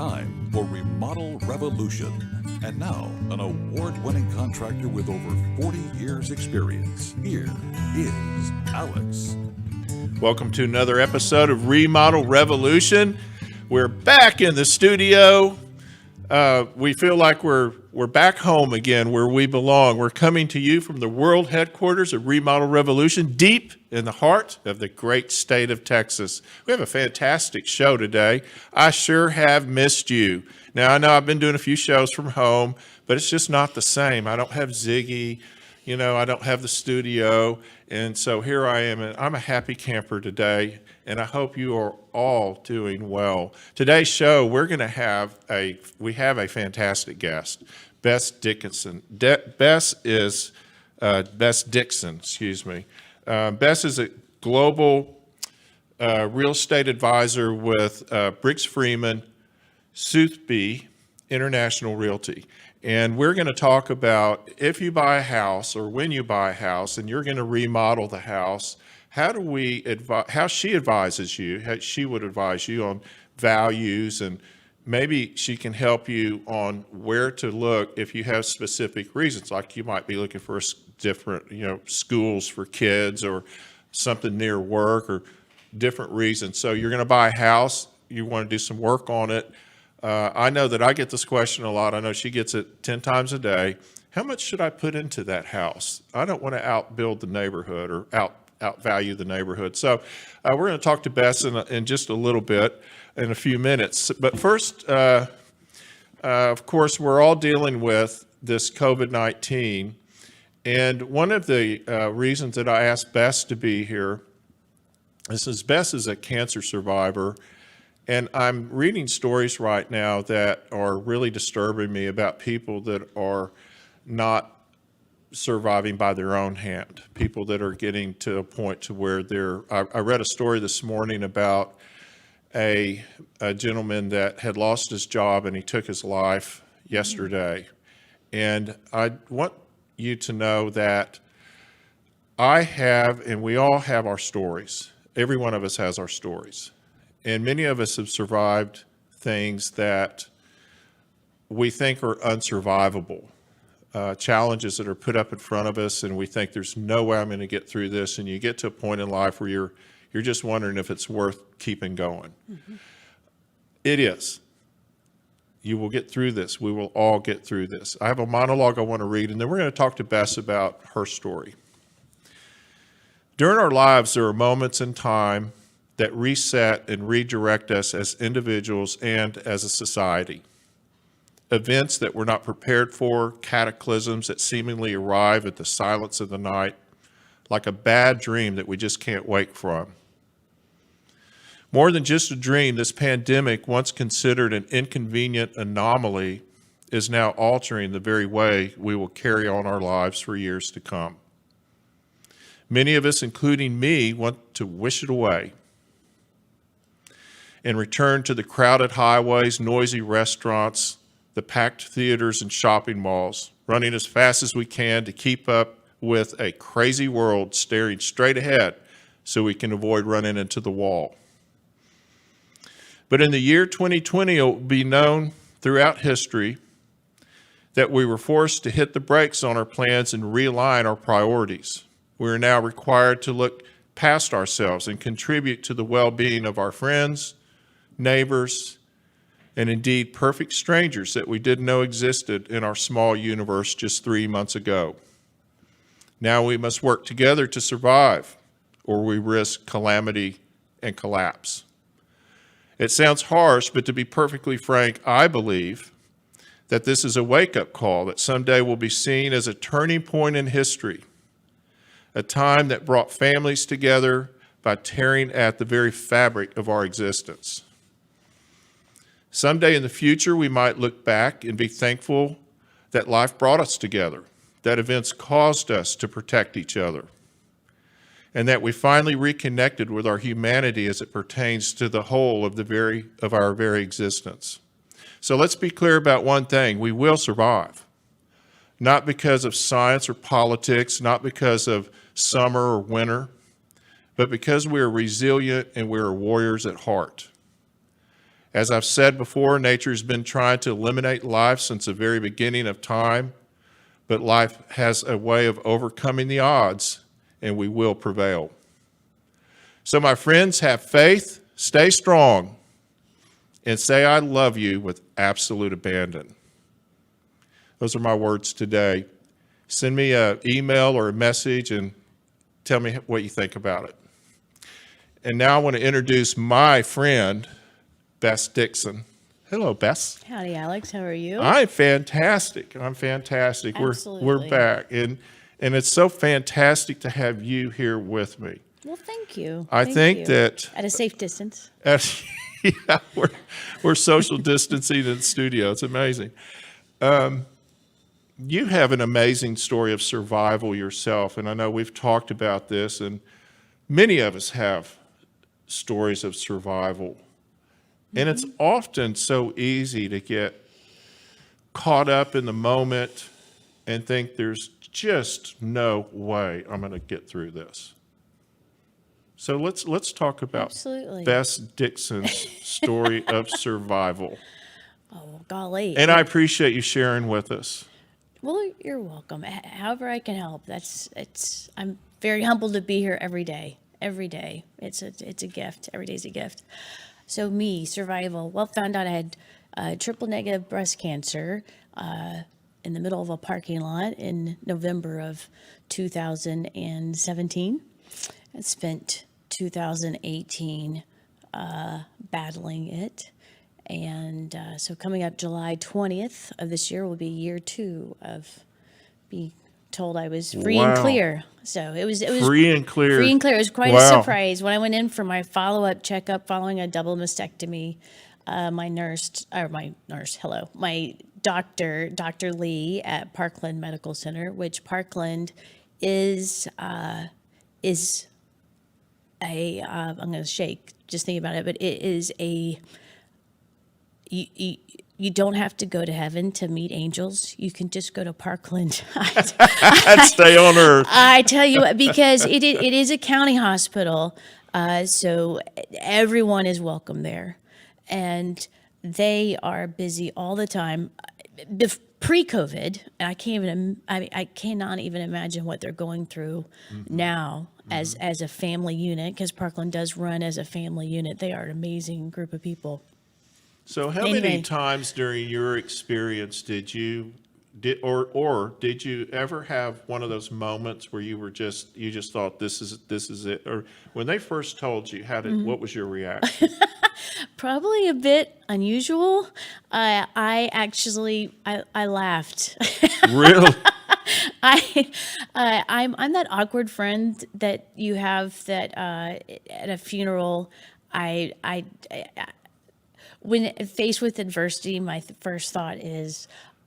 time for Remodel Revolution. And now, an award-winning contractor with over 40 years experience. Here is Alex. Welcome to another episode of Remodel Revolution. We're back in the studio. We feel like we're back home again where we belong. We're coming to you from the world headquarters of Remodel Revolution, deep in the heart of the great state of Texas. We have a fantastic show today. I sure have missed you. Now, I know I've been doing a few shows from home, but it's just not the same. I don't have Ziggy, I don't have the studio. And so here I am, and I'm a happy camper today, and I hope you are all doing well. Today's show, we have a fantastic guest, Bess Dickson. Bess Dickson, excuse me. Bess is a global real estate advisor with Briggs Freeman, Sotheby International Realty. And we're going to talk about if you buy a house or when you buy a house and you're going to remodel the house, how she advises you, how she would advise you on values, and maybe she can help you on where to look if you have specific reasons, like you might be looking for different, schools for kids or something near work or different reasons. So you're going to buy a house, you want to do some work on it. I know that I get this question a lot. I know she gets it 10 times a day. How much should I put into that house? I don't want to outbuild the neighborhood or outvalue the neighborhood. So we're going to talk to Bess in just a little bit, in a few minutes. But first, of course, we're all dealing with this COVID-19. And one of the reasons that I asked Bess to be here is Bess is a cancer survivor. And I'm reading stories right now that are really disturbing me about people that are not surviving by their own hand, people that are getting to a point to where I read a story this morning about a gentleman that had lost his job and he took his life yesterday. And I want you to know that I have, and we all have our stories. Every one of us has our stories. And many of us have survived things that we think are unsurvivable, challenges that are put up in front of us, and we think there's no way I'm going to get through this. And you get to a point in life where you're just wondering if it's worth keeping going. Mm-hmm. It is. You will get through this. We will all get through this. I have a monologue I want to read, and then we're going to talk to Bess about her story. During our lives, there are moments in time that reset and redirect us as individuals and as a society. Events that we're not prepared for, cataclysms that seemingly arrive at the silence of the night, like a bad dream that we just can't wake from. More than just a dream, this pandemic, once considered an inconvenient anomaly, is now altering the very way we will carry on our lives for years to come. Many of us, including me, want to wish it away and return to the crowded highways, noisy restaurants, the packed theaters and shopping malls, running as fast as we can to keep up with a crazy world staring straight ahead so we can avoid running into the wall. But in the year 2020, it will be known throughout history that we were forced to hit the brakes on our plans and realign our priorities. We are now required to look past ourselves and contribute to the well-being of our friends, neighbors, and indeed perfect strangers that we didn't know existed in our small universe just 3 months ago. Now we must work together to survive, or we risk calamity and collapse. It sounds harsh, but to be perfectly frank, I believe that this is a wake-up call that someday will be seen as a turning point in history, a time that brought families together by tearing at the very fabric of our existence. Someday in the future, we might look back and be thankful that life brought us together, that events caused us to protect each other, and that we finally reconnected with our humanity as it pertains to the whole of our very existence. So let's be clear about one thing: we will survive. Not because of science or politics, not because of summer or winter, but because we are resilient and we are warriors at heart. As I've said before, nature's been trying to eliminate life since the very beginning of time, but life has a way of overcoming the odds, and we will prevail. So my friends, have faith, stay strong, and say I love you with absolute abandon. Those are my words today. Send me an email or a message and tell me what you think about it. And now I want to introduce my friend, Bess Dickson. Hello, Bess. Howdy, Alex. How are you? I'm fantastic. I'm fantastic. Absolutely. We're back, and it's so fantastic to have you here with me. Well, thank you. I Thank think you. that At a safe distance. yeah, we're social distancing in the studio. It's amazing. You have an amazing story of survival yourself, and I know we've talked about this, and many of us have stories of survival. And it's often so easy to get caught up in the moment and think there's just no way I'm going to get through this. So let's talk about Absolutely. Bess Dickson's story of survival. Oh, golly. And I appreciate you sharing with us. Well, you're welcome. However I can help. I'm very humbled to be here every day. Every day. It's a gift. Every day's a gift. So me, survival. Well, found out I had triple negative breast cancer in the middle of a parking lot in November of 2017. I spent 2018 battling it. And so coming up July 20th of this year will be year 2 of being told I was free and Wow. clear. So it was Free and clear. Free and clear. It was quite a Wow. surprise. When I went in for my follow-up checkup following a double mastectomy, my doctor, Dr. Lee at Parkland Medical Center, which Parkland is a, I'm going to shake just thinking about it, but it is you don't have to go to heaven to meet angels. You can just go to Parkland. I'd stay on earth. I tell you what, because it is a county hospital, so everyone is welcome there, and they are busy all the time. Pre-COVID, and I cannot even imagine what they're going through now as a family unit, because Parkland does run as a family unit. They are an amazing group of people. So how Anyway. many times during your experience did you ever have one of those moments where you just thought this is it? Or when they first told you, what was your reaction? Probably a bit unusual. I actually laughed. Really? I'm that awkward friend that you have that at a funeral. When faced with adversity, my first thought is,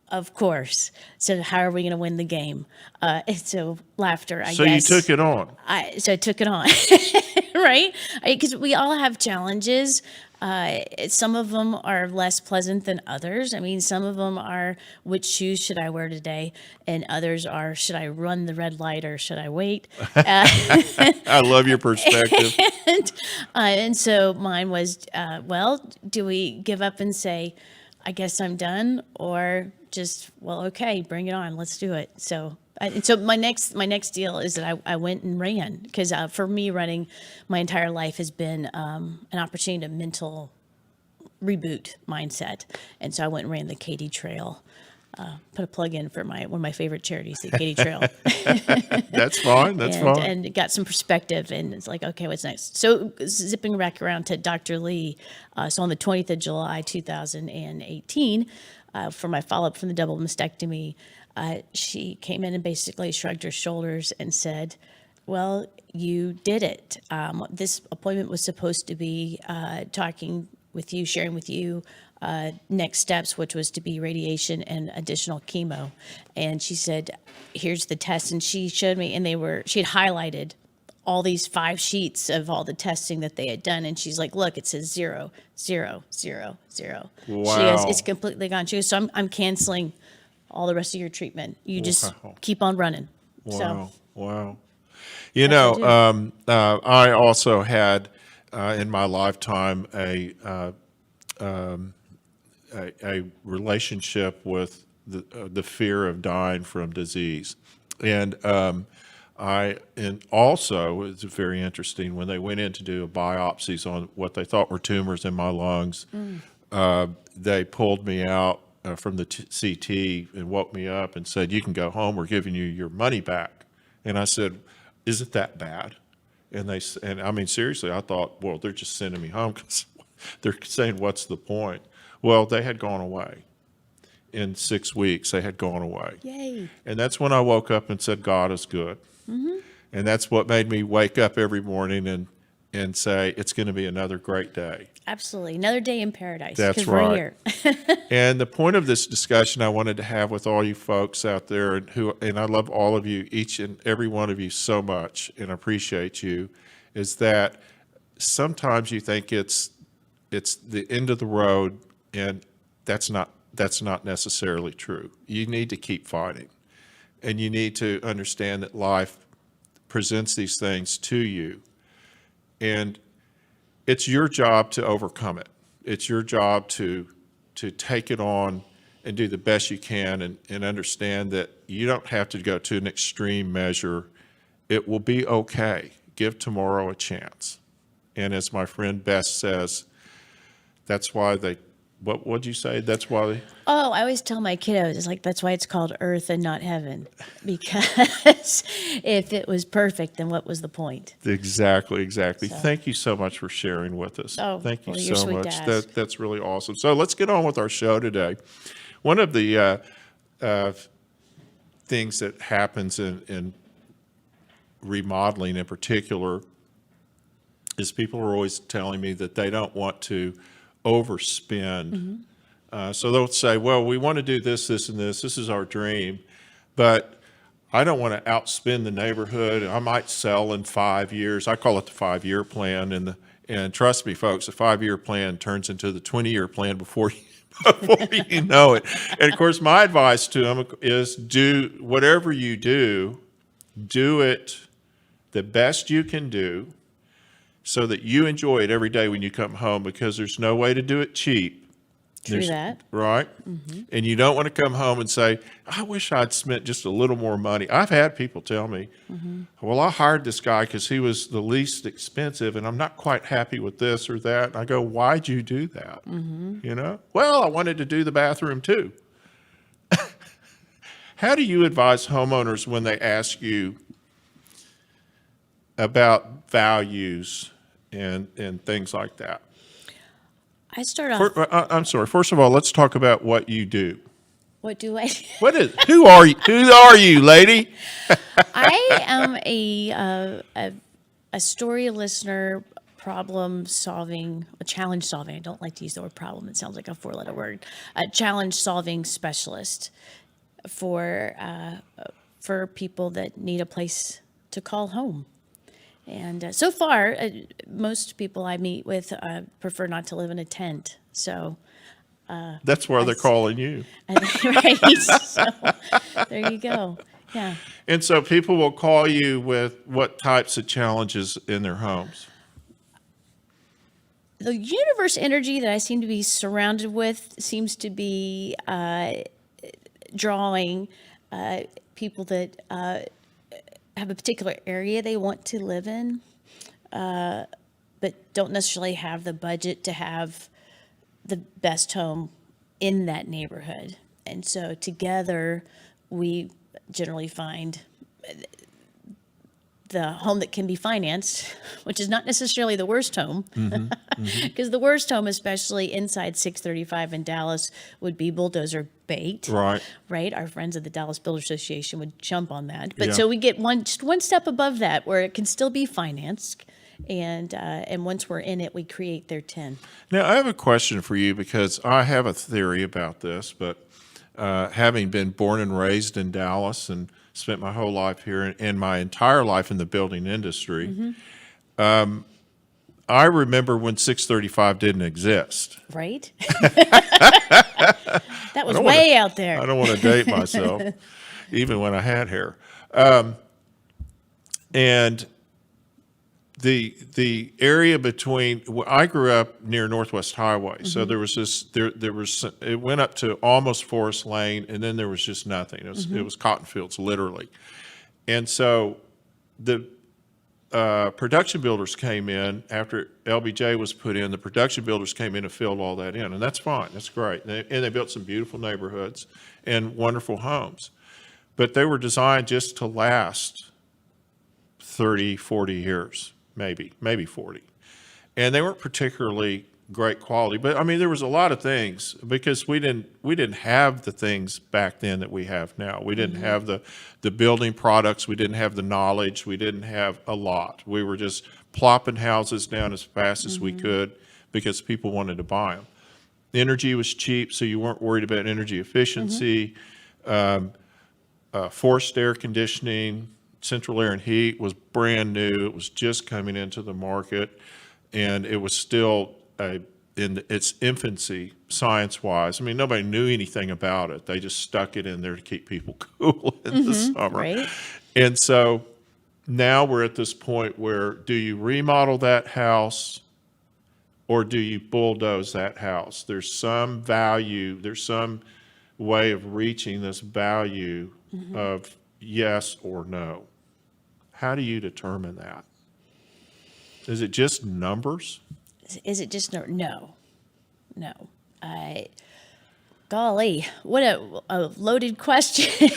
of course. So how are we going to win the game? So laughter, I So guess. you took it on. So I took it on, right? Because we all have challenges. Some of them are less pleasant than others. I mean, some of them are, which shoes should I wear today? And others are, should I run the red light or should I wait? I love your perspective. And so mine was, well, do we give up and say, I guess I'm done, or just, well, okay, bring it on, let's do it. So my next deal is that I went and ran, because for me, running my entire life has been an opportunity to mental reboot mindset, and so I went and ran the Katy Trail. Put a plug in for one of my favorite charities, the Katy Trail. That's fine. That's fine. And got some perspective, and it's like, okay, what's next? So zipping back around to Dr. Lee, so on the 20th of July, 2018, for my follow-up from the double mastectomy, she came in and basically shrugged her shoulders and said, well, you did it. This appointment was supposed to be talking with you, sharing with you next steps, which was to be radiation and additional chemo. And she said, here's the test. And she showed me, and she had highlighted all these 5 sheets of all the testing that they had done. And she's like, look, it says 0, 0, 0, 0. Wow. She goes, it's completely gone. She goes, so I'm canceling all the rest of your treatment. You just keep on running. Wow. So Wow. You know, I also had in my lifetime a a relationship with the fear of dying from disease. And and also, it's very interesting, when they went in to do biopsies on what they thought were tumors in my lungs, they pulled me out from the CT and woke me up and said, "You can go home, we're giving you your money back." And I said, "Is it that bad?" And I mean, seriously, I thought, well, they're just sending me home because they're saying, what's the point? Well, they had gone away. In 6 weeks, they had gone away. Yay. And that's when I woke up and said, God is good. And that's what made me wake up every morning and say, it's going to be another great day. Absolutely. Another day in paradise. That's 'cause we're right. here. And the point of this discussion I wanted to have with all you folks out there, and I love all of you, each and every one of you so much, and appreciate you, is that sometimes you think it's the end of the road, and that's not necessarily true. You need to keep fighting, and you need to understand that life presents these things to you, and it's your job to overcome it. It's your job to take it on and do the best you can, and understand that you don't have to go to an extreme measure. It will be okay. Give tomorrow a chance. And as my friend Bess says, that's why what'd you say? That's why Oh, I always tell my kiddos, it's like, that's why it's called earth and not heaven. Because if it was perfect, then what was the point? Exactly. So- Thank you so much for sharing with us. Oh, Thank you well, you're so sweet to much. ask. That's really awesome. So let's get on with our show today. One of the things that happens in remodeling in particular is people are always telling me that they don't want to overspend. So they'll say, well, we want to do this, this, and this. This is our dream, but I don't want to outspend the neighborhood. I might sell in 5 years. I call it the 5-year plan. And trust me, folks, the 5-year plan turns into the 20-year plan before you know it. And of course, my advice to them is do whatever you do it the best you can do so that you enjoy it every day when you come home, because there's no way to do it cheap. True that. Right? And you don't want to come home and say, I wish I'd spent just a little more money. I've had people tell me, well, I hired this guy because he was the least expensive and I'm not quite happy with this or that. And I go, why'd you do that? You know? Well, I wanted to do the bathroom too. How do you advise homeowners when they ask you about values and things like that? I start off, I'm sorry. First of all, let's talk about what you do. what do I? Who are you? Who are you, lady? I am a story listener, problem solving, a challenge solving. I don't like to use the word problem. It sounds like a 4-letter word. A challenge solving specialist for people that need a place to call home. And so far, most people I meet with prefer not to live in a tent. So That's why they're calling you. right. So there you go. Yeah. And so people will call you with what types of challenges in their homes? The universe energy that I seem to be surrounded with seems to be drawing people that have a particular area they want to live in, but don't necessarily have the budget to have the best home in that neighborhood. And so together, we generally find the home that can be financed, which is not necessarily the worst home, because the worst home, especially inside 635 in Dallas, would be bulldozer bait. Right. Our friends at the Dallas Builder Association would jump on that. But Yeah. so we get just one step above that, where it can still be financed, and once we're in it, we create their 10. Now, I have a question for you, because I have a theory about this, but having been born and raised in Dallas and spent my whole life here and my entire life in the building industry, I remember when 635 didn't exist. Right? That was way out there. I don't want to date myself, even when I had hair. And the area between, well, I grew up near Northwest Highway, so there was it went up to almost Forest Lane, and then there was just nothing. It was cotton fields, literally. And so the production builders came in after LBJ was put in. The production builders came in and filled all that in, and that's fine. That's great. And they built some beautiful neighborhoods and wonderful homes. But they were designed just to last 30, 40 years, maybe 40. And they weren't particularly great quality. But I mean, there was a lot of things because we didn't have the things back then that we have now. We didn't have the building products. We didn't have the knowledge. We didn't have a lot. We were just plopping houses down as fast as we could because people wanted to buy them. Energy was cheap, so you weren't worried about energy efficiency. Forced air conditioning, central air and heat was brand new. It was just coming into the market, and it was still in its infancy science-wise. I mean, nobody knew anything about it. They just stuck it in there to keep people cool in the summer. Right. And so now we're at this point where, do you remodel that house or do you bulldoze that house? There's some value, there's some way of reaching this value of yes or no. How do you determine that? Is it just numbers? Is it just no? Golly, what a loaded question.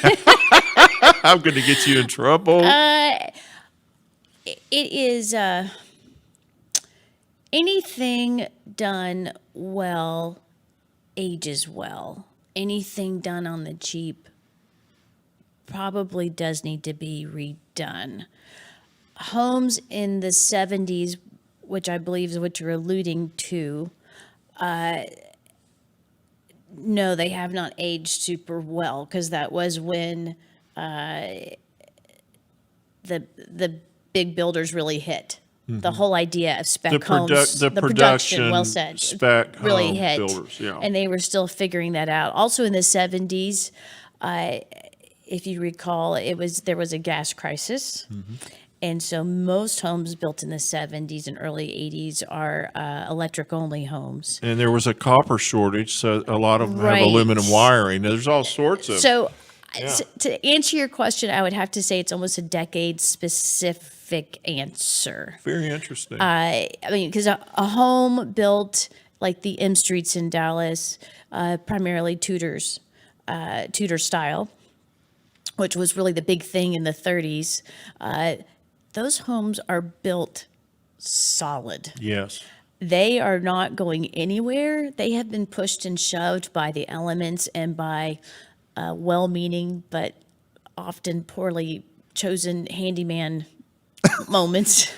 I'm going to get you in trouble. It is anything done well ages well. Anything done on the cheap probably does need to be redone. Homes in the 70s, which I believe is what you're alluding to, no, they have not aged super well because that was when the big builders really hit. The whole idea of spec homes, the production, well said, spec really home hit, builders, yeah. and they were still figuring that out. Also in the 70s, if you recall, there was a gas crisis. And so most homes built in the 70s and early 80s are electric-only homes. And there was a copper shortage, so a lot of them have Right. aluminum wiring. There's all sorts of... So to answer your question, I would have to say it's almost a decade-specific answer. Very interesting. I mean, because a home built like the M Streets in Dallas, primarily Tudor style, which was really the big thing in the 30s, those homes are built solid. Yes. They are not going anywhere. They have been pushed and shoved by the elements and by well-meaning but often poorly chosen handyman moments.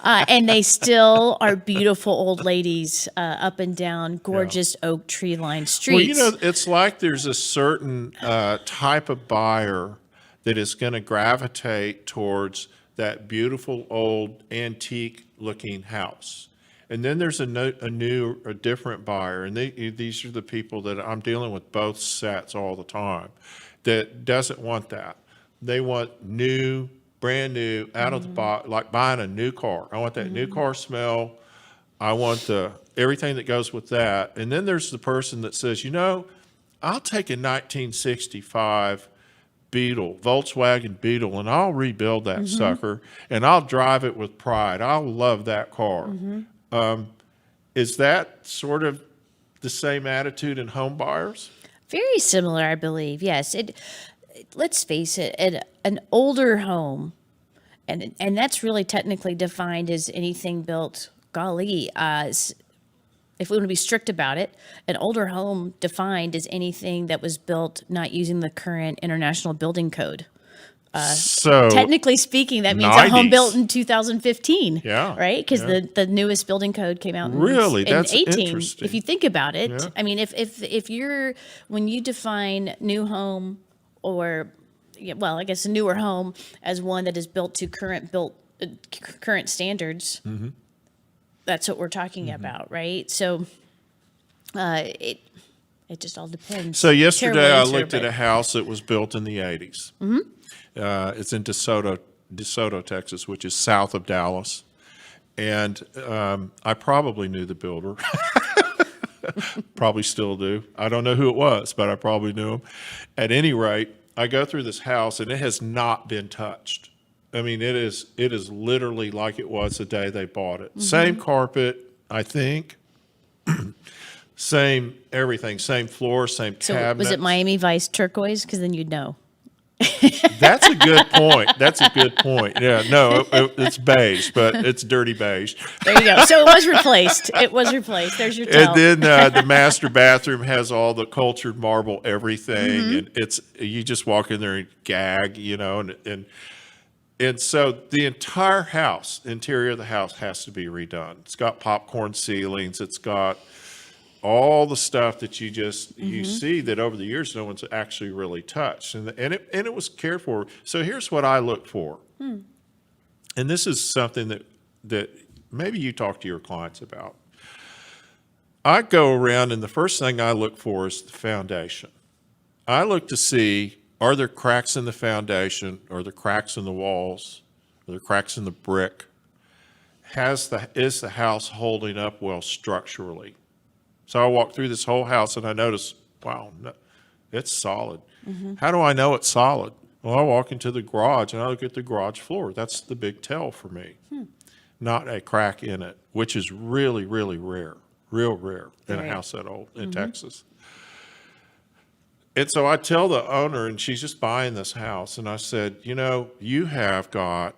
And they still are beautiful old ladies up and down gorgeous oak tree-lined streets. Well, it's like there's a certain type of buyer that is going to gravitate towards that beautiful old antique-looking house. And then there's a different buyer, and these are the people that I'm dealing with both sets all the time, that doesn't want that. They want new, brand new, out of the box, like buying a new car. I want that new car smell. I want everything that goes with that. And then there's the person that says, I'll take a 1965 Beetle, Volkswagen Beetle, and I'll rebuild that sucker, and I'll drive it with pride. I'll love that car. Is that sort of the same attitude in home buyers? Very similar, I believe. Yes. Let's face it, an older home, and that's really technically defined as anything built, if we want to be strict about it, an older home defined as anything that was built not using the current International Building Code. So Technically speaking, that means 90s. a home built in 2015. Yeah, Right? Because yeah. the newest building code came out Really? in That's 18. interesting. If you think about it, Yeah. I mean, when you define new home or, I guess a newer home as one that is built to current standards, that's what we're talking about, right? So it just all depends. So yesterday Terrible I answer, looked at but- a house that was built in the 80s. It's in DeSoto, Texas, which is south of Dallas. And I probably knew the builder. Probably still do. I don't know who it was, but I probably knew him. At any rate, I go through this house, and it has not been touched. I mean, it is literally like it was the day they bought it. Same carpet, I think. Same everything, same floor, same So cabinets. was it Miami Vice turquoise? Because then you'd know. That's a good point. That's a good point. Yeah, no, it's beige, but it's dirty beige. There you go. So it was replaced. It was replaced. There's your tell. And then the master bathroom has all the cultured marble everything, and you just walk in there and gag, and so the entire house, interior of the house, has to be redone. It's got popcorn ceilings. It's got all the stuff that you see that over the years no one's actually really touched, and it was cared for. So here's what I look for, and this is something that maybe you talk to your clients about. I go around, and the first thing I look for is the foundation. I look to see, are there cracks in the foundation? Are there cracks in the walls? Are there cracks in the brick? Is the house holding up well structurally? So I walk through this whole house, and I notice, wow, no, it's solid. How do I know it's solid? Well, I walk into the garage, and I look at the garage floor. That's the big tell for me. Not a crack in it, which is really, really rare, real rare in a house that old in Texas. And so I tell the owner, and she's just buying this house, and I said, you have got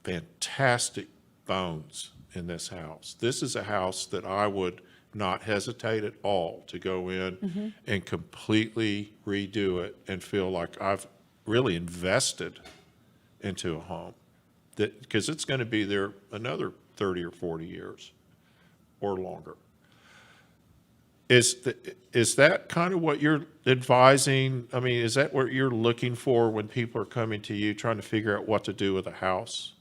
fantastic bones in this house. This is a house that I would not hesitate at all to go in and completely redo it and feel like I've really invested into a home, because it's going to be there another 30 or 40 years or longer. Is that kind of what you're advising? I mean, is that what you're looking for when people are coming to you trying to figure out what to do with a house?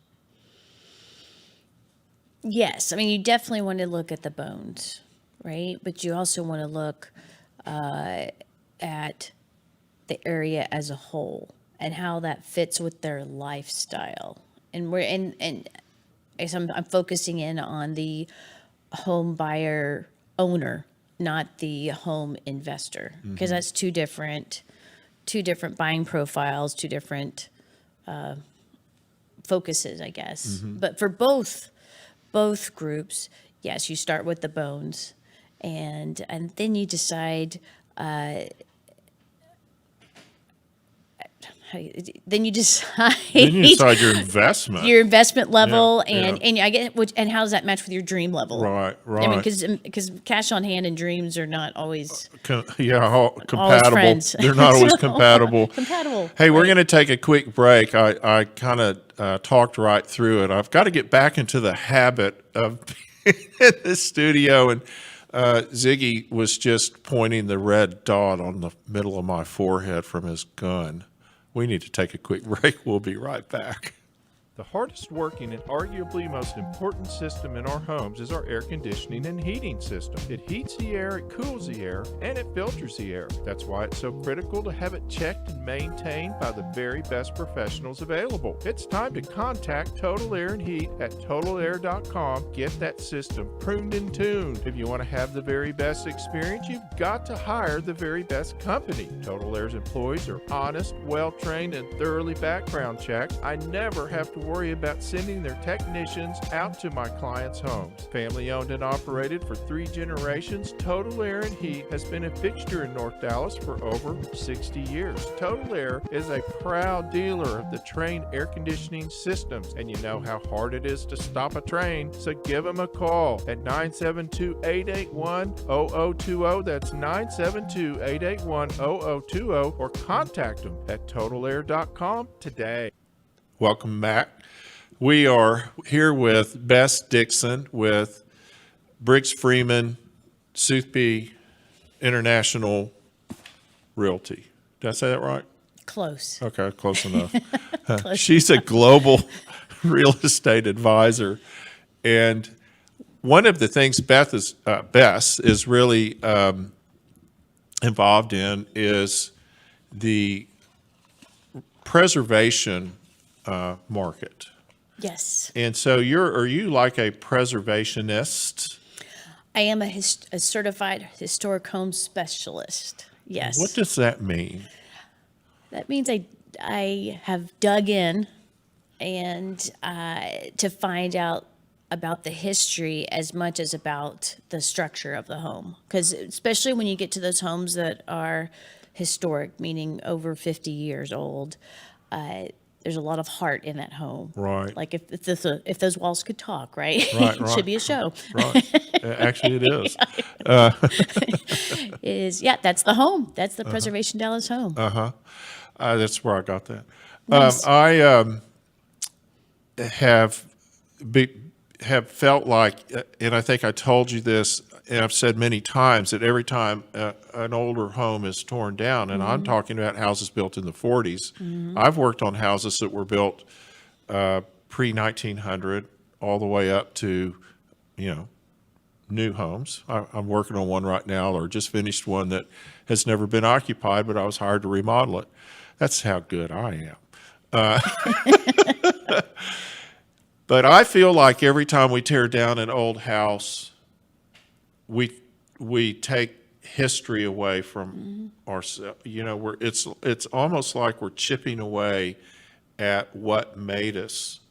Yes. I mean, you definitely want to look at the bones, right? But you also want to look at the area as a whole and how that fits with their lifestyle. And I'm focusing in on the home buyer owner, not the home investor, because that's two different buying profiles, two different focuses, I guess. But for both groups, yes, you start with the bones, and then you decide. Then you decide your investment. Level, Yeah. and I get and how does that match with your dream level? Right. I mean, because cash on hand and dreams are not always compatible. Friends. They're not always compatible. Hey, we're going to take a quick break. I kind of talked right through it. I've got to get back into the habit of being in the studio, and Ziggy was just pointing the red dot on the middle of my forehead from his gun. We need to take a quick break. We'll be right back. The hardest working and arguably most important system in our homes is our air conditioning and heating system. It heats the air, it cools the air, and it filters the air. That's why it's so critical to have it checked and maintained by the very best professionals available. It's time to contact Total Air and Heat at TotalAir.com. Get that system pruned and tuned. If you want to have the very best experience, you've got to hire the very best company. Total Air's employees are honest, well-trained, and thoroughly background checked. I never have to worry about sending their technicians out to my clients' homes. Family owned and operated for 3 generations, Total Air and Heat has been a fixture in North Dallas for over 60 years. Total Air is a proud dealer of the Trane air conditioning systems, and you know how hard it is to stop a Trane, so give them a call at 972-881-0020. That's 972-881-0020, or contact them at TotalAir.com today. Welcome back. We are here with Bess Dickson with Briggs Freeman, Soothby International Realty. Did I say that right? Close. Okay, close enough. She's a global real estate advisor. And one of the things Bess is really involved in is the preservation market. Yes. And so are you like a preservationist? I am a certified historic home specialist. Yes. What does that mean? That means I have dug in and to find out about the history as much as about the structure of the home. Because especially when you get to those homes that are historic, meaning over 50 years old, there's a lot of heart in that home. Right. Like if those walls could talk, right? Right, It should be a show. Right. Actually, it is. That's the home. That's the Preservation Dallas home. That's where I got that. Nice. I have have felt like, and I think I told you this, and I've said many times, that every time an older home is torn down, and I'm talking about houses built in the 40s. I've worked on houses that were built pre-1900 all the way up to, new homes. I'm working on one right now, or just finished one that has never been occupied, but I was hired to remodel it. That's how good I am. But I feel like every time we tear down an old house, we take history away from ourselves. It's almost like we're chipping away at what made us,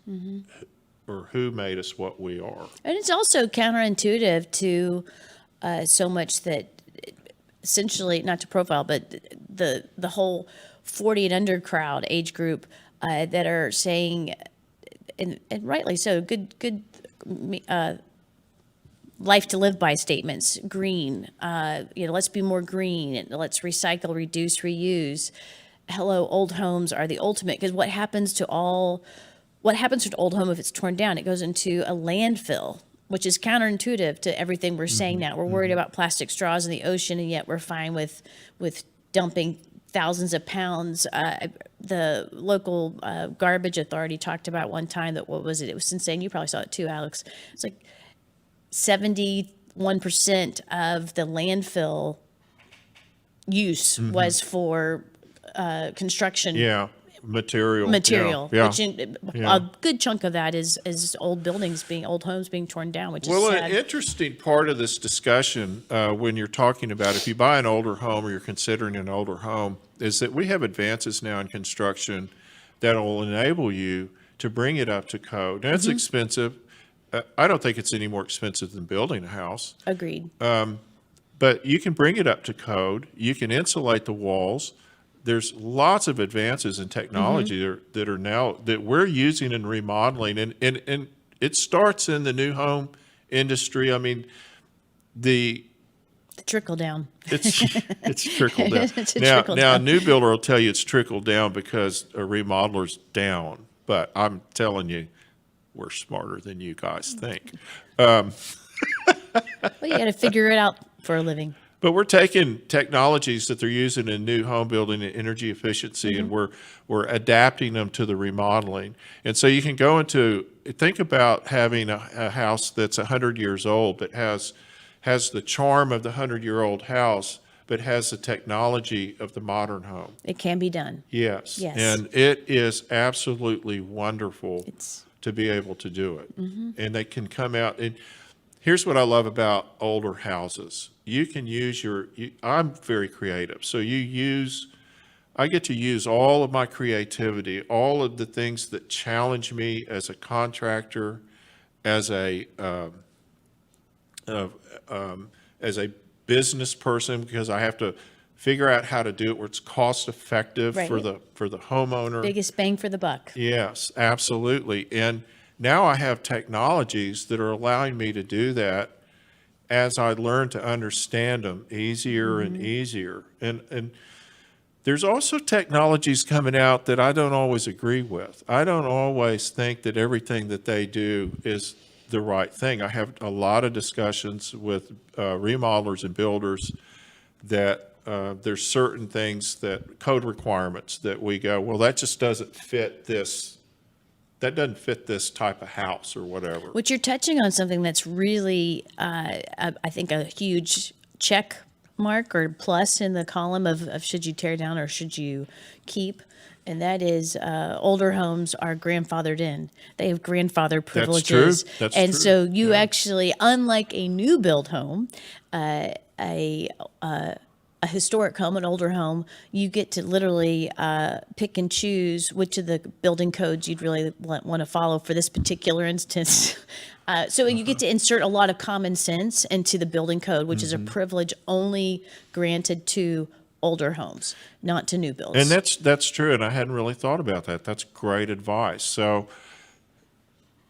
or who made us what we are. And it's also counterintuitive to so much that essentially, not to profile, but the whole 40 and under crowd, age group, that are saying, and rightly so, good life to live by statements. Green, let's be more green. Let's recycle, reduce, reuse. Hello, old homes are the ultimate. Because what happens to an old home if it's torn down? It goes into a landfill, which is counterintuitive to everything we're saying now. We're worried about plastic straws in the ocean, and yet we're fine with dumping thousands of pounds. The local garbage authority talked about one time that, what was it? It was insane. You probably saw it too, Alex. It's like 71% of the landfill use was for construction. Yeah, material. Yeah. Which Yeah. a good chunk of that is old homes being torn down, which is Well, sad. an interesting part of this discussion, when you're talking about if you buy an older home or you're considering an older home, is that we have advances now in construction that will enable you to bring it up to code. Now, it's expensive. I don't think it's any more expensive than building a house, Agreed. but you can bring it up to code. You can insulate the walls. There's lots of advances in technology that are now that we're using in remodeling, and it starts in the new home industry. I mean, the Trickle down. it's trickled down. It's a Now, trickle a down. new builder will tell you it's trickled down because a remodeler's down, but I'm telling you, we're smarter than you guys think. Well, you got to figure it out for a living. But we're taking technologies that they're using in new home building and energy efficiency, and we're adapting them to the remodeling. And so you can think about having a house that's 100 years old, but has the charm of the 100-year-old house, but has the technology of the modern home. It can be done. Yes. Yes. And it is absolutely wonderful It's to be able to do it. And they can come out. And here's what I love about older houses. You can use I'm very creative. So I get to use all of my creativity, all of the things that challenge me as a contractor, as a business person, because I have to figure out how to do it where it's cost effective Right. for the homeowner. biggest bang for the buck. Yes, absolutely. And now I have technologies that are allowing me to do that as I learn to understand them easier and easier. And there's also technologies coming out that I don't always agree with. I don't always think that everything that they do is the right thing. I have a lot of discussions with remodelers and builders that there's certain things, that code requirements that we go, well, that just doesn't fit this. That doesn't fit this type of house or whatever. Which you're touching on something that's really, I think, a huge check mark or plus in the column of should you tear down or should you keep. And that is older homes are grandfathered in. They have grandfather privileges. That's and true. so you Yeah. actually, unlike a new build home, a historic home, an older home, you get to literally pick and choose which of the building codes you'd really want to follow for this particular instance. So you get to insert a lot of common sense into the building code, which is a privilege only granted to older homes, not to new builds. And that's true, and I hadn't really thought about that. That's great advice. So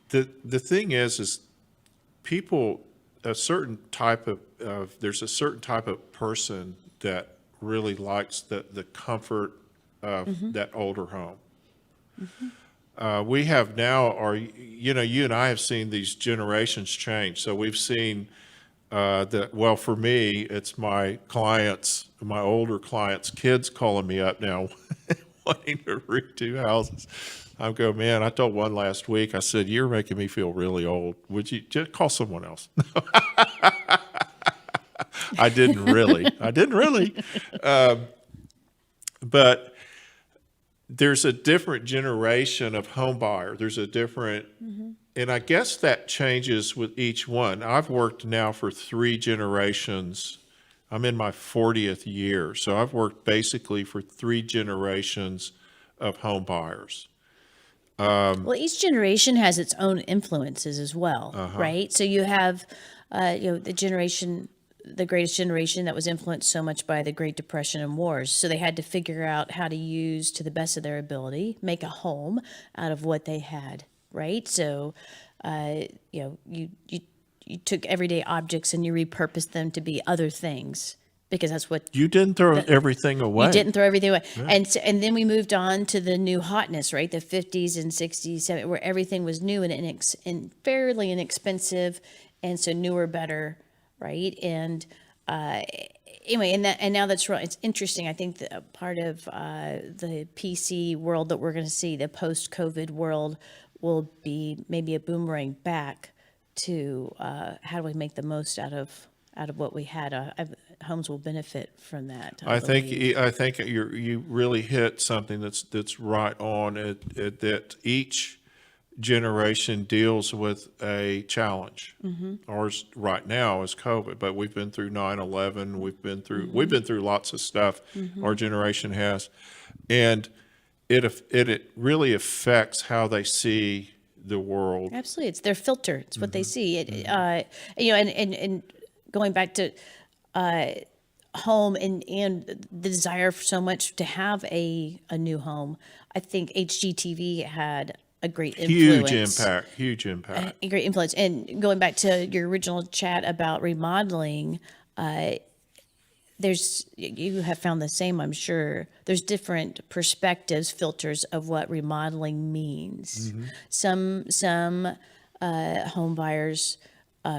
the thing is people, a certain type of there's a certain type of person that really likes the comfort of that older home. We have now, you and I have seen these generations change. So we've seen well, for me, it's my older clients' kids calling me up now wanting to redo houses. I go, man, I told one last week, I said, you're making me feel really old. Would you just call someone else? I didn't really. But there's a different generation of home buyer. There's a different, and I guess that changes with each one. I've worked now for 3 generations. I'm in my 40th year. So I've worked basically for 3 generations of home buyers. Well, each generation has its own influences as well, right? So you have, the greatest generation that was influenced so much by the Great Depression and wars. So they had to figure out how to use, to the best of their ability, make a home out of what they had, right? So, you took everyday objects and you repurposed them to be other things. Because that's what you didn't throw everything away. You didn't throw everything away, and then we moved on to the new hotness, right? The 50s and 60s, 70s, where everything was new and fairly inexpensive, and so newer, better, right? And anyway, and now that's right. It's interesting. I think that a part of the PC world that we're going to see, the post-COVID world, will be maybe a boomerang back to how do we make the most out of what we had. Homes will benefit from that. I think you really hit something that's right on it, that each generation deals with a challenge. Ours right now is COVID, but we've been through 9/11. We've been through lots of stuff. Our generation has, and it really affects how they see the world. Absolutely, it's their filter. It's what they see. And going back to home and the desire for so much to have a new home, I think HGTV had a great influence. Huge impact. A great influence. And going back to your original chat about remodeling, you have found the same, I'm sure. There's different perspectives, filters of what remodeling means. Some home buyers,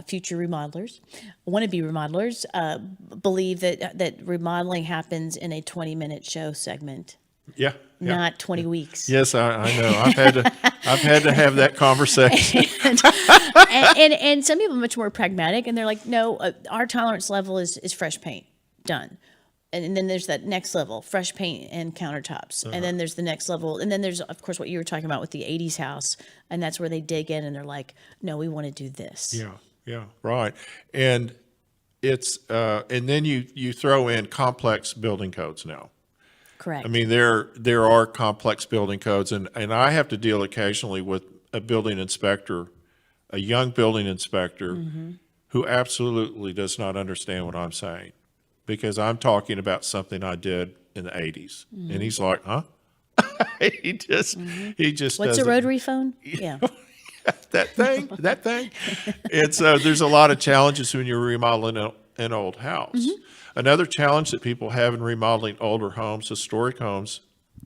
future remodelers, wannabe remodelers, believe that remodeling happens in a 20-minute show segment. Yeah. Not 20 weeks. Yes, I know. I've had to have that conversation. and some people are much more pragmatic, and they're like, no, our tolerance level is fresh paint, done. And then there's that next level, fresh paint and countertops. And then there's the next level. And then there's, of course, what you were talking about with the 80s house. And that's where they dig in and they're like, no, we want to do this. Yeah, right. And it's and then you throw in complex building codes now. Correct. I mean, there are complex building codes, and I have to deal occasionally with a building inspector, a young building inspector, who absolutely does not understand what I'm saying, because I'm talking about something I did in the 80s, and he's like, huh? he just What's a doesn't. rotary phone? Yeah. that thing. And so there's a lot of challenges when you're remodeling an old house. Another challenge that people have in remodeling older homes, historic homes,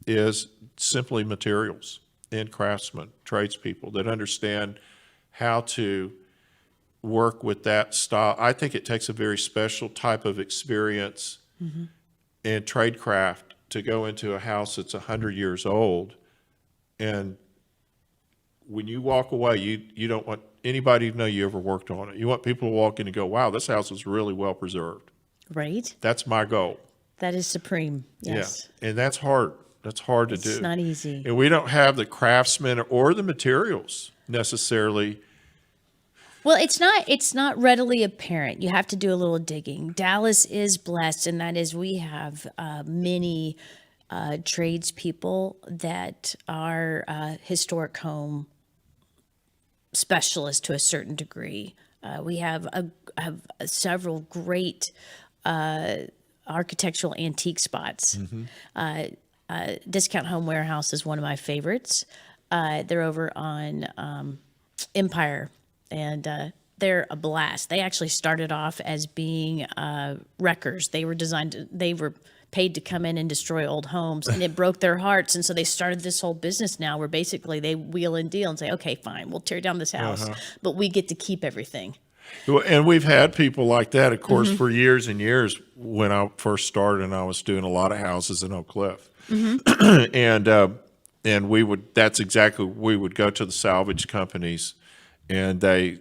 is simply materials and craftsmen, tradespeople that understand how to work with that style. I think it takes a very special type of experience and tradecraft to go into a house that's 100 years old, and when you walk away, you don't want anybody to know you ever worked on it. You want people to walk in and go, wow, this house is really well preserved. Right? That's my goal. That is supreme. Yes. Yeah, and that's hard. That's hard to do. It's not easy. And we don't have the craftsmen or the materials necessarily. Well, it's not readily apparent. You have to do a little digging. Dallas is blessed, and that is we have many tradespeople that are historic home specialists to a certain degree. We have several great architectural antique spots. Discount Home Warehouse is one of my favorites. They're over on Empire, and they're a blast. They actually started off as being wreckers. They were paid to come in and destroy old homes, and it broke their hearts. And so they started this whole business now where basically they wheel and deal and say, okay, fine, we'll tear down this house, but we get to keep everything. Well, and we've had people like that, of course, for years and years. When I first started, and I was doing a lot of houses in Oak Cliff, and that's exactly, we would go to the salvage companies, and they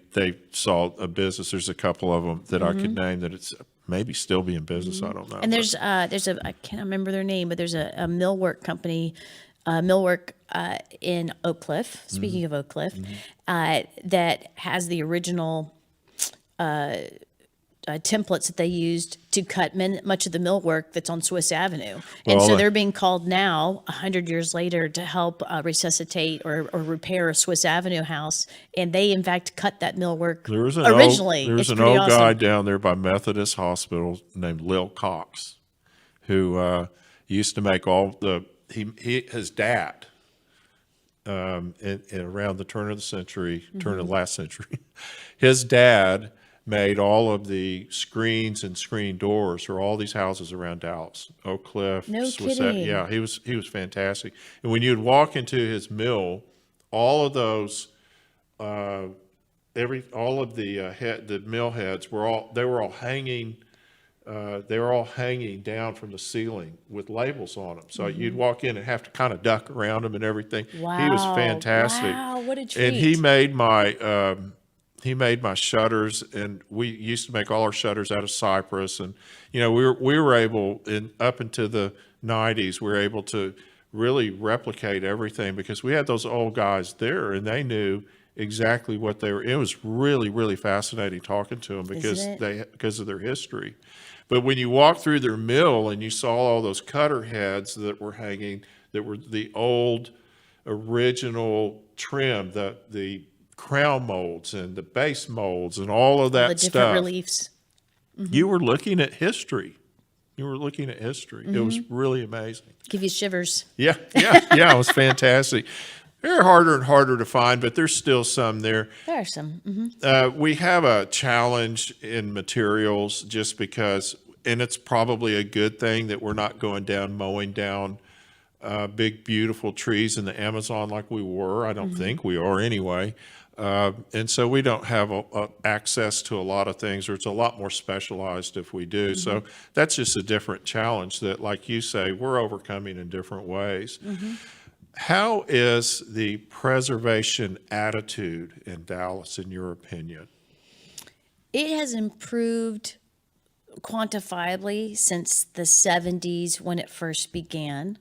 saw a business. There's a couple of them that I could name that it's maybe still be in business. I don't know. And there's I can't remember their name, but there's a millwork company, millwork in Oak Cliff. Speaking of Oak Cliff, that has the original templates that they used to cut much of the millwork that's on Swiss Avenue. And so they're being called now, 100 years later, to help resuscitate or repair a Swiss Avenue house. And they, in fact, cut that millwork originally. There's an old guy down there by Methodist Hospital named Lil Cox, who used to make all the, his dad, around the turn of the century, turn of the last century, his dad made all of the screens and screen doors for all these houses around Dallas, Oak Cliff. No kidding. Yeah, he was fantastic. And when you'd walk into his mill, all of those, all of the mill heads were all hanging. They were all hanging down from the ceiling with labels on them. So you'd walk in and have to kind of duck around them and everything. Wow. He was fantastic. Wow, what a treat. And he made my shutters, and we used to make all our shutters out of cypress. And, we were able, up into the 90s, we were able to really replicate everything because we had those old guys there, and they knew exactly what they were. It was really, really fascinating talking to them because of their history. But when you walk through their mill and you saw all those cutter heads that were hanging, that were the old original trim, the crown molds and the base molds and all of that the different stuff. reliefs. You were looking at history. It was really amazing. Give you shivers. Yeah, it was fantastic. They're harder and harder to find, but there's still some there. There are some. We have a challenge in materials just because, and it's probably a good thing that we're not going down, mowing down big, beautiful trees in the Amazon like we were. I don't think we are anyway. And so we don't have access to a lot of things, or it's a lot more specialized if we do. So that's just a different challenge that, like you say, we're overcoming in different ways. How is the preservation attitude in Dallas, in your opinion? It has improved quantifiably since the 70s when it first began.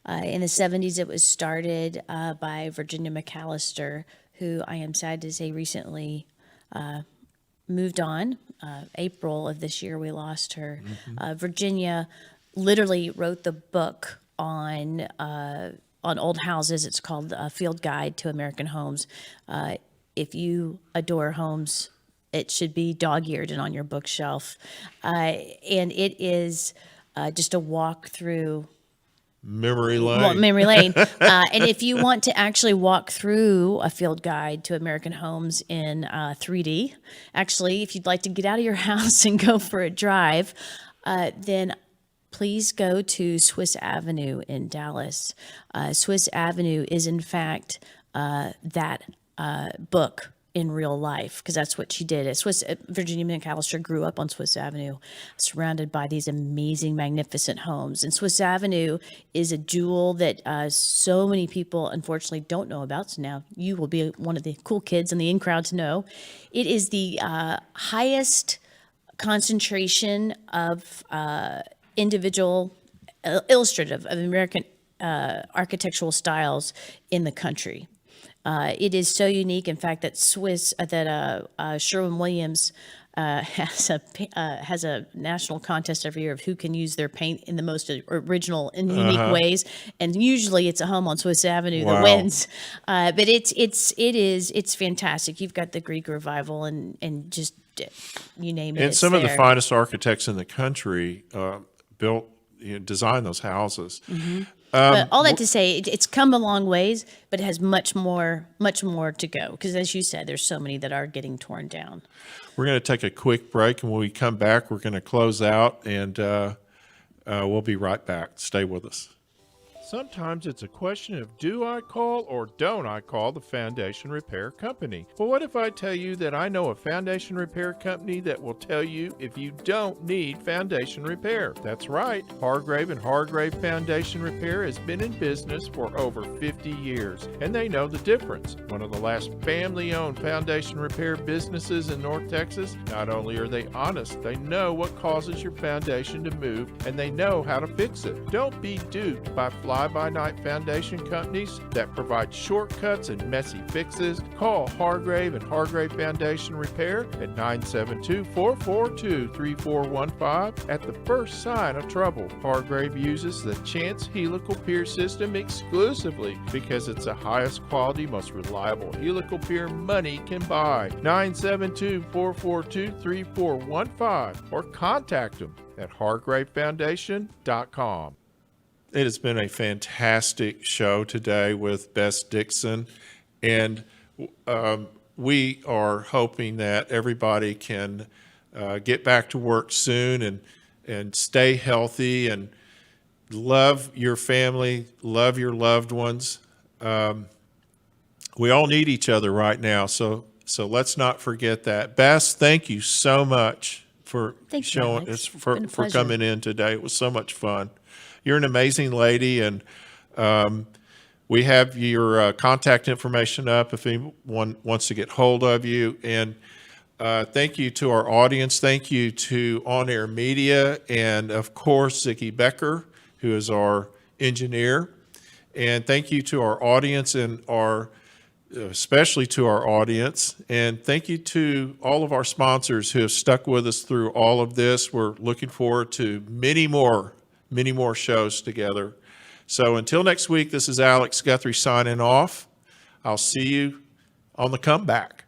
In the 70s, it was started by Virginia McAllister, who I am sad to say recently moved on. April of this year, we lost her. Virginia literally wrote the book on old houses. It's called A Field Guide to American Homes. If you adore homes, it should be dog-eared and on your bookshelf. And it is just a walk through memory lane. Memory lane. And if you want to actually walk through A Field Guide to American Homes in 3D, actually, if you'd like to get out of your house and go for a drive, then please go to Swiss Avenue in Dallas. Swiss Avenue is, in fact, that book in real life, because that's what she did. Virginia McAllister grew up on Swiss Avenue, surrounded by these amazing, magnificent homes. And Swiss Avenue is a jewel that so many people, unfortunately, don't know about. So now you will be one of the cool kids in the in crowd to know. It is the highest concentration of individual illustrative of American architectural styles in the country. It is so unique, in fact, that Sherwin-Williams has a national contest every year of who can use their paint in the most original and unique ways, and usually it's a home on Swiss Avenue that wins. But it's fantastic. You've got the Greek Revival and just you name it. And some of the finest architects in the country designed those houses. But all that to say, it's come a long ways, but it has much more to go. Because as you said, there's so many that are getting torn down. We're going to take a quick break, and when we come back, we're going to close out, and we'll be right back. Stay with us. Sometimes it's a question of do I call or don't I call the foundation repair company? Well, what if I tell you that I know a foundation repair company that will tell you if you don't need foundation repair? That's right. Hargrave & Hargrave Foundation Repair has been in business for over 50 years, and they know the difference. One of the last family-owned foundation repair businesses in North Texas. Not only are they honest, they know what causes your foundation to move, and they know how to fix it. Don't be duped by fly-by-night foundation companies that provide shortcuts and messy fixes. Call Hargrave & Hargrave Foundation Repair at 972-442-3415 at the first sign of trouble. Hargrave uses the Chance helical pier system exclusively because it's the highest quality, most reliable helical pier money can buy. 972-442-3415 or contact them at hargravefoundation.com. It has been a fantastic show today with Bess Dickson, and we are hoping that everybody can get back to work soon and stay healthy and love your family, love your loved ones. We all need each other right now, so let's not forget that. Bess, thank you so much for for coming in today. It was so much fun. You're an amazing lady, and we have your contact information up if anyone wants to get hold of you. And thank you to our audience. Thank you to On Air Media, and of course, Ziggy Becker, who is our engineer. And thank you to our audience and especially to our audience. And thank you to all of our sponsors who have stuck with us through all of this. We're looking forward to many more shows together. So until next week, this is Alex Guthrie signing off. I'll see you on the comeback.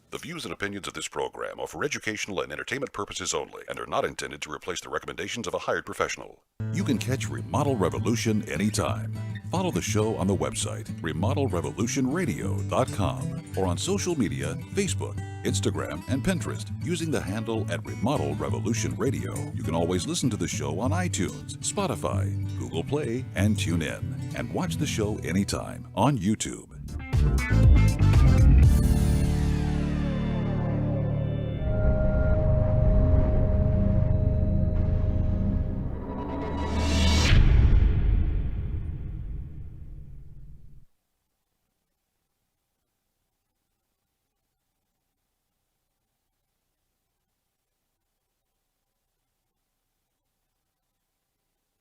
The views and opinions of this program are for educational and entertainment purposes only and are not intended to replace the recommendations of a hired professional. You can catch Remodel Revolution anytime. Follow the show on the website, remodelrevolutionradio.com, or on social media, Facebook, Instagram, and Pinterest, using the handle @Remodel Revolution Radio. You can always listen to the show on iTunes, Spotify, Google Play, and TuneIn. And watch the show anytime on YouTube.